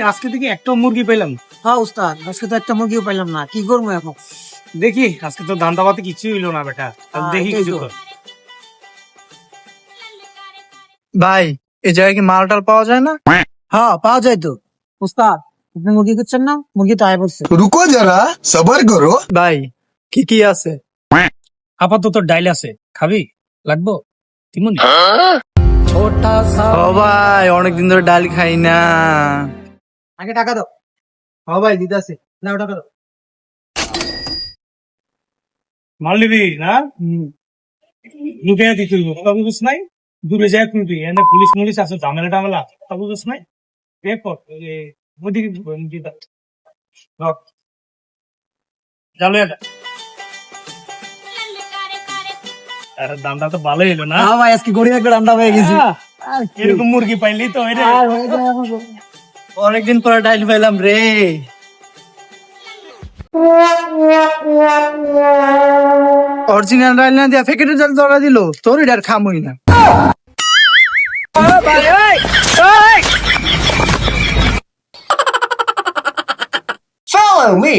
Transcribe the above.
আজকে থেকে একটা মুরগি পেলাম। হ্যাঁ উস্তাদ, আজকে তো একটা মুরগিও পাইলাম না, কি করবো এখন? দেখি আজকে তো ধান্দা পাতে কিছুই হইলো না বেটা। দেখি এটাই কিছু তো। কর। ভাই এই জায়গায় কি মালটাল পাওয়া যায় না? হ্যাঁ পাওয়া যায় তো। উস্তাদ, আপনি মুরগি করছেন না? মুরগি তো আয় পড়ছে। रुको जरा सबर करो। ভাই কি কি আছে? আপাতত ডাইল আছে, খাবি? লাগবো তিমুনি? ও ভাই অনেকদিন ধরে ডাল খাই না। আগে টাকা দাও। হ্যাঁ ভাই দিতে আছে, নাও টাকা দাও। মাল নিবি না? লুকিয়ে দিতে হইব, কথা বুঝিস নাই? দূরে যায় খুলবি, এনে পুলিশ মুলিশ আছে, ঝামেলা টামেলা, কথা বুঝিস নাই? বের কর, ওদিকে রক চালু এটা। আরে দামটা তো ভালোই এলো না? হ্যাঁ ভাই, আজকে গড়ি একটা রান্না হয়ে গেছি। এরকম মুরগি পাইলি তো এটা আর হয়ে যায় আমার। অনেকদিন পরে ডাল পাইলাম রে। অরিজিনাল ডাল না দিয়া প্যাকেটের ডাল ধরা দিল, তোর এটা আর খামই না। Follow me.